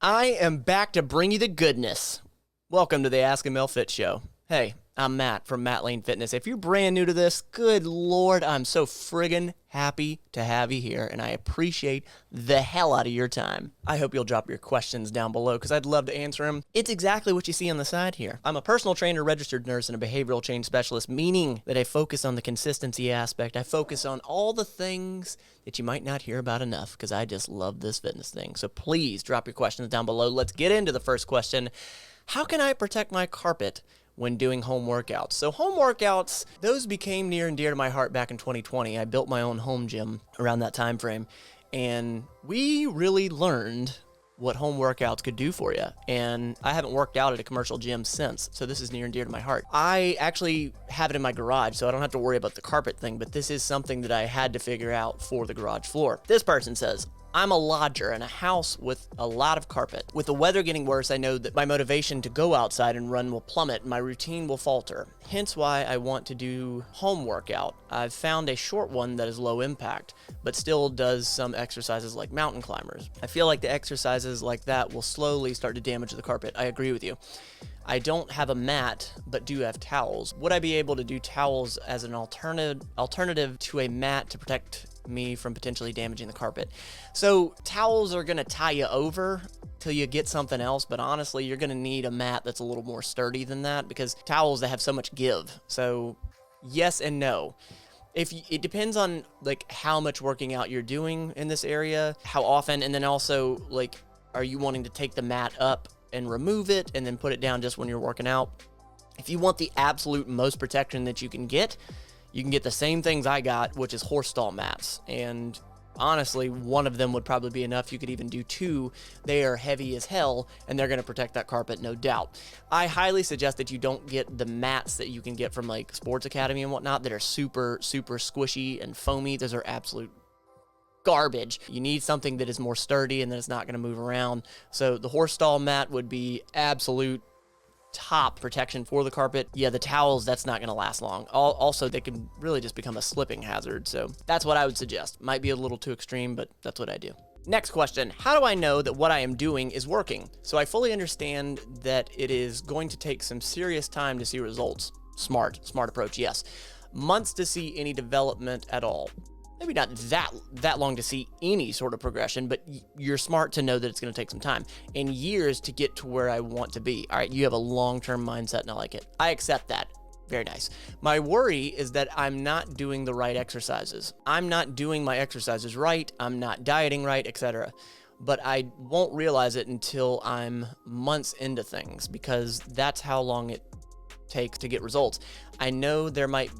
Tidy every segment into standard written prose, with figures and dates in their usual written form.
I am back to bring you the goodness. Welcome to the Ask ML Fit Show. Hey, I'm Matt from Matt Lane Fitness. If you're brand new to this, good Lord, I'm so friggin' happy to have you here, and I appreciate the hell out of your time. I hope you'll drop your questions down below, because I'd love to answer them. It's exactly what you see on the side here. I'm a personal trainer, registered nurse, and a behavioral change specialist, meaning that I focus on the consistency aspect. I focus on all the things that you might not hear about enough, because I just love this fitness thing. So please drop your questions down below. Let's get into the first question. How can I protect my carpet when doing home workouts? So home workouts, those became near and dear to my heart back in 2020. I built my own home gym around that time frame, and we really learned what home workouts could do for you. And I haven't worked out at a commercial gym since, so this is near and dear to my heart. I actually have it in my garage, so I don't have to worry about the carpet thing, but this is something that I had to figure out for the garage floor. This person says, I'm a lodger in a house with a lot of carpet. With the weather getting worse, I know that my motivation to go outside and run will plummet and my routine will falter. Hence why I want to do home workout. I've found a short one that is low impact, but still does some exercises like mountain climbers. I feel like the exercises like that will slowly start to damage the carpet. I agree with you. I don't have a mat, but do have towels. Would I be able to do towels as an alternative to a mat to protect me from potentially damaging the carpet? So towels are gonna tie you over till you get something else, but honestly, you're gonna need a mat that's a little more sturdy than that, because towels, they have so much give. So yes and no. It depends on like how much working out you're doing in this area, how often, and then also like, are you wanting to take the mat up and remove it and then put it down just when you're working out? If you want the absolute most protection that you can get the same things I got, which is horse stall mats. And honestly, one of them would probably be enough. You could even do two. They are heavy as hell, and they're gonna protect that carpet, no doubt. I highly suggest that you don't get the mats that you can get from like Sports Academy and whatnot that are super, super squishy and foamy. Those are absolute garbage. You need something that is more sturdy and that is not gonna move around. So the horse stall mat would be absolute top protection for the carpet. Yeah, the towels, that's not gonna last long. Also, they can really just become a slipping hazard. So that's what I would suggest. Might be a little too extreme, but that's what I do. Next question, how do I know that what I am doing is working? So I fully understand that it is going to take some serious time to see results. Smart approach, yes. Months to see any development at all. Maybe not that long to see any sort of progression, but you're smart to know that it's going to take some time and years to get to where I want to be. All right, you have a long-term mindset and I like it. I accept that. Very nice. My worry is that I'm not doing the right exercises. I'm not doing my exercises right. I'm not dieting right, etc. But I won't realize it until I'm months into things, because that's how long it takes to get results. I know there might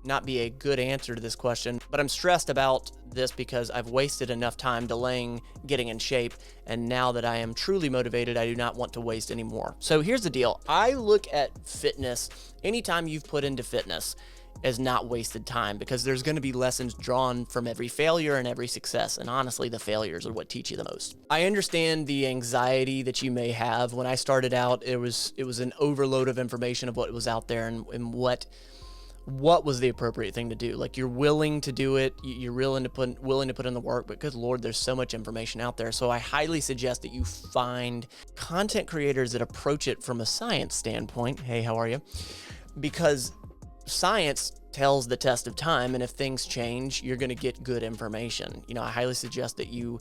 not be a good answer to this question, but I'm stressed about this because I've wasted enough time delaying getting in shape, and now that I am truly motivated, I do not want to waste any more. So here's the deal. I look at fitness, anytime you've put into fitness, as not wasted time, because there's going to be lessons drawn from every failure and every success, and honestly, the failures are what teach you the most. I understand the anxiety that you may have. When I started out, it was an overload of information of what was out there and what was the appropriate thing to do. Like, you're willing to do it, you're willing to put in the work, but good Lord, there's so much information out there. So I highly suggest that you find content creators that approach it from a science standpoint. Hey, how are you? Because science tells the test of time, and if things change, you're going to get good information. You know, I highly suggest that you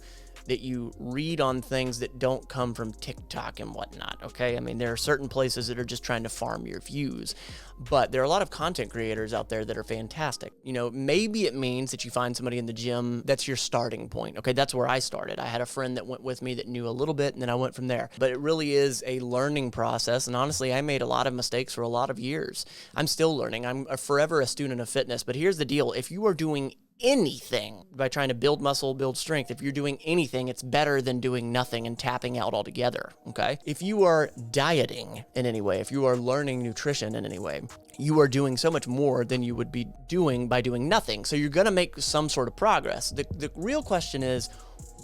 read on things that don't come from TikTok and whatnot, okay? I mean, there are certain places that are just trying to farm your views, but there are a lot of content creators out there that are fantastic. You know, maybe it means that you find somebody in the gym that's your starting point, okay? That's where I started. I had a friend that went with me that knew a little bit, and then I went from there. But it really is a learning process, and honestly, I made a lot of mistakes for a lot of years. I'm still learning. I'm forever a student of fitness, but here's the deal. If you are doing anything by trying to build muscle, build strength, if you're doing anything, it's better than doing nothing and tapping out altogether, okay? If you are dieting in any way, if you are learning nutrition in any way, you are doing so much more than you would be doing by doing nothing. So you're gonna make some sort of progress. The real question is,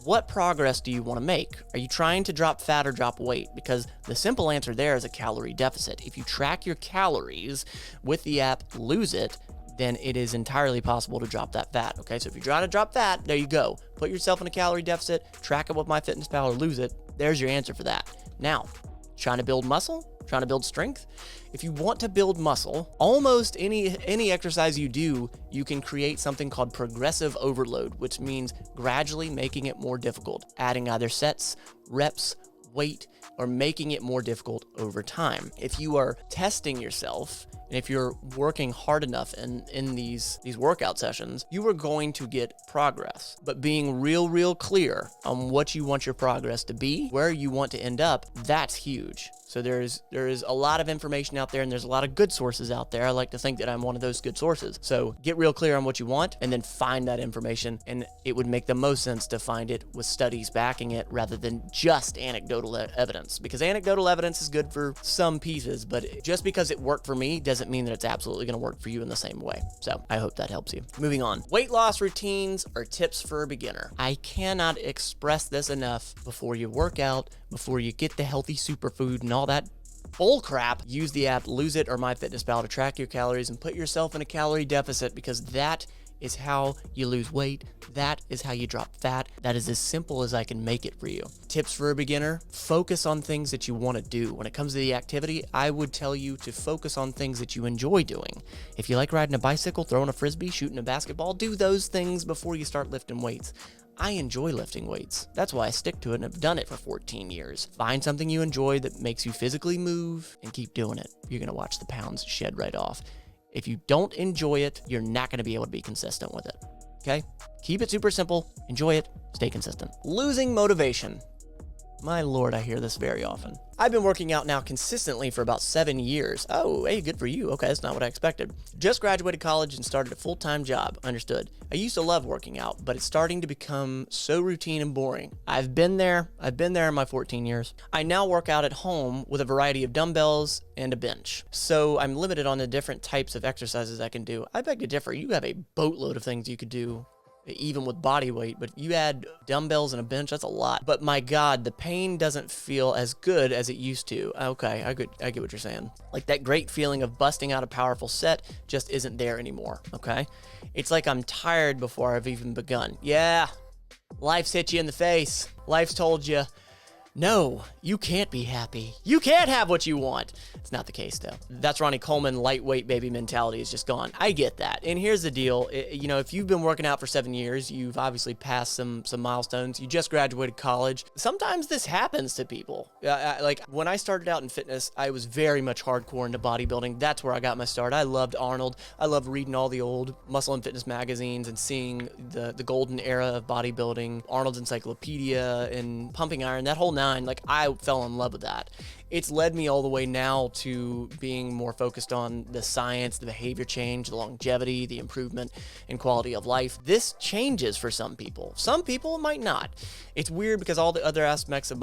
what progress do you want to make? Are you trying to drop fat or drop weight? Because the simple answer there is a calorie deficit. If you track your calories with the app Lose It, then it is entirely possible to drop that fat. Okay, so if you're trying to drop fat, there you go. Put yourself in a calorie deficit, track it with MyFitnessPal or lose it. There's your answer for that. Now, trying to build muscle, trying to build strength. If you want to build muscle, almost any exercise you do, you can create something called progressive overload, which means gradually making it more difficult, adding either sets, reps, weight, or making it more difficult over time. If you are testing yourself, and if you're working hard enough in these workout sessions, you are going to get progress. But being real clear on what you want your progress to be, where you want to end up, that's huge. So there is a lot of information out there, and there's a lot of good sources out there. I like to think that I'm one of those good sources. So get real clear on what you want and then find that information. And it would make the most sense to find it with studies backing it rather than just anecdotal evidence, because anecdotal evidence is good for some pieces, but just because it worked for me doesn't mean that it's absolutely going to work for you in the same way. So I hope that helps you. Moving on. Weight loss routines or tips for a beginner. I cannot express this enough. Before you work out, before you get the healthy superfood and all that bull crap, use the app Lose It or MyFitnessPal to track your calories and put yourself in a calorie deficit, because that is how you lose weight. That is how you drop fat. That is as simple as I can make it for you. Tips for a beginner: focus on things that you want to do. When it comes to the activity, I would tell you to focus on things that you enjoy doing. If you like riding a bicycle, throwing a frisbee, shooting a basketball, do those things before you start lifting weights. I enjoy lifting weights. That's why I stick to it and have done it for 14 years. Find something you enjoy that makes you physically move and keep doing it. You're going to watch the pounds shed right off. If you don't enjoy it, you're not going to be able to be consistent with it. Okay? Keep it super simple. Enjoy it. Stay consistent. Losing motivation. My Lord, I hear this very often. I've been working out now consistently for about 7 years. Oh, hey, good for you. Okay, that's not what I expected. Just graduated college and started a full-time job. Understood. I used to love working out, but it's starting to become so routine and boring. I've been there in my 14 years. I now work out at home with a variety of dumbbells and a bench. So I'm limited on the different types of exercises I can do. I beg to differ. You have a boatload of things you could do even with body weight, but you add dumbbells and a bench, that's a lot. But my God, the pain doesn't feel as good as it used to. Okay, I get what you're saying. Like that great feeling of busting out a powerful set just isn't there anymore, okay? It's like I'm tired before I've even begun. Yeah, life's hit you in the face. Life's told you, no, you can't be happy. You can't have what you want. It's not the case, though. That's Ronnie Coleman, lightweight baby mentality is just gone. I get that. And here's the deal. If you've been working out for 7 years, you've obviously passed some milestones. You just graduated college. Sometimes this happens to people. Like when I started out in fitness, I was very much hardcore into bodybuilding. That's where I got my start. I loved Arnold. I loved reading all the old muscle and fitness magazines and seeing the golden era of bodybuilding, Arnold's Encyclopedia and Pumping Iron, that whole nine. Like I fell in love with that. It's led me all the way now to being more focused on the science, the behavior change, the longevity, the improvement in quality of life. This changes for some people. Some people might not. It's weird because all the other aspects of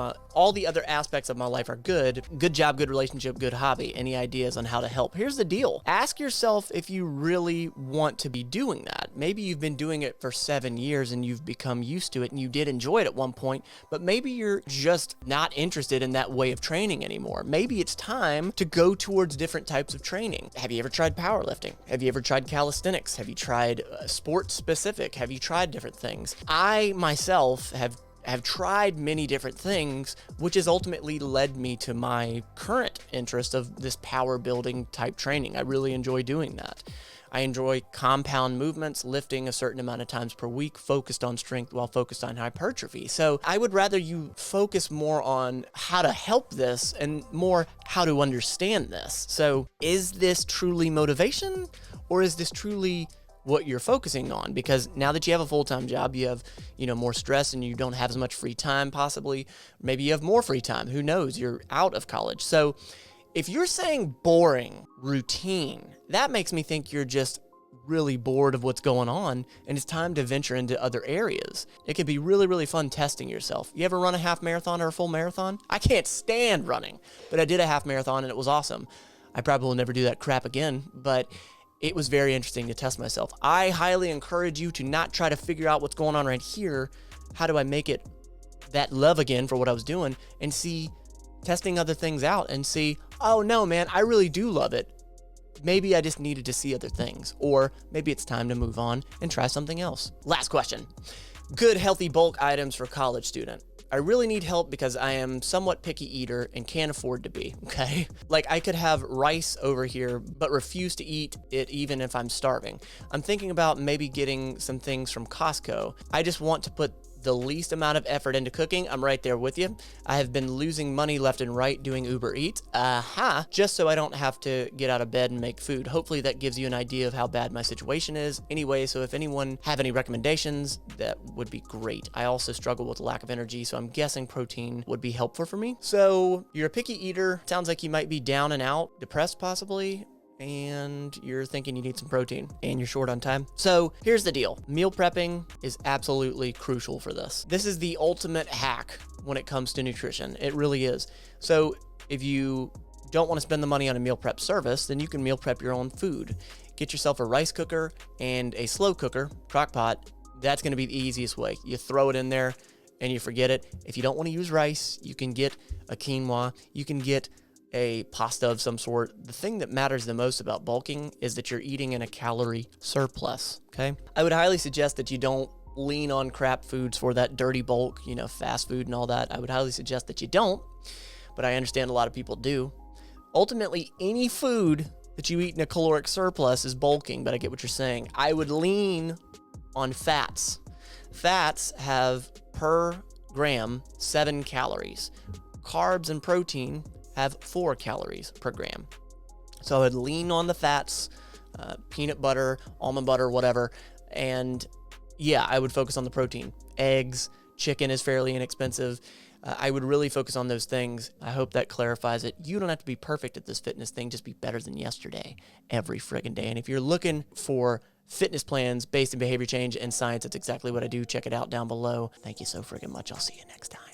my life are good. Good job, good relationship, good hobby. Any ideas on how to help? Here's the deal. Ask yourself if you really want to be doing that. Maybe you've been doing it for 7 years and you've become used to it and you did enjoy it at one point, but maybe you're just not interested in that way of training anymore. Maybe it's time to go towards different types of training. Have you ever tried powerlifting? Have you ever tried calisthenics? Have you tried sports specific? Have you tried different things? I myself have tried many different things, which has ultimately led me to my current interest of this power building type training. I really enjoy doing that. I enjoy compound movements, lifting a certain amount of times per week, focused on strength while focused on hypertrophy. So I would rather you focus more on how to help this and more how to understand this. So is this truly motivation, or is this truly what you're focusing on? Because now that you have a full-time job, you have, more stress and you don't have as much free time possibly. Maybe you have more free time. Who knows? You're out of college. So if you're saying boring, routine, that makes me think you're just really bored of what's going on and it's time to venture into other areas. It can be really, really fun testing yourself. You ever run a half marathon or a full marathon? I can't stand running, but I did a half marathon and it was awesome. I probably will never do that crap again, but it was very interesting to test myself. I highly encourage you to not try to figure out what's going on right here. How do I make it that love again for what I was doing, and see testing other things out and see, oh no, man, I really do love it. maybe I just needed to see other things, or maybe it's time to move on and try something else. Last question. Good healthy bulk items for college student. I really need help because I am somewhat picky eater and can't afford to be, okay? Like I could have rice over here, but refuse to eat it even if I'm starving. I'm thinking about maybe getting some things from Costco. I just want to put the least amount of effort into cooking. I'm right there with you. I have been losing money left and right doing Uber Eats. Just so I don't have to get out of bed and make food. Hopefully that gives you an idea of how bad my situation is. Anyway, so if anyone have any recommendations, that would be great. I also struggle with lack of energy, so I'm guessing protein would be helpful for me. So you're a picky eater. Sounds like you might be down and out, depressed possibly, and you're thinking you need some protein and you're short on time. So here's the deal. Meal prepping is absolutely crucial for this. This is the ultimate hack when it comes to nutrition. It really is. So if you don't want to spend the money on a meal prep service, then you can meal prep your own food. Get yourself a rice cooker and a slow cooker, crock pot. That's going to be the easiest way. You throw it in there and you forget it. If you don't want to use rice, you can get a quinoa. You can get a pasta of some sort. The thing that matters the most about bulking is that you're eating in a calorie surplus, okay? I would highly suggest that you don't lean on crap foods for that dirty bulk, fast food and all that. I would highly suggest that you don't, but I understand a lot of people do. Ultimately, any food that you eat in a caloric surplus is bulking, but I get what you're saying. I would lean on fats. Fats have per gram 7 calories. Carbs and protein have 4 calories per gram. So I would lean on the fats, peanut butter, almond butter, whatever. And yeah, I would focus on the protein. Eggs, chicken is fairly inexpensive. I would really focus on those things. I hope that clarifies it. You don't have to be perfect at this fitness thing. Just be better than yesterday every friggin' day. And if you're looking for fitness plans based in behavior change and science, that's exactly what I do. Check it out down below. Thank you so friggin' much. I'll see you next time.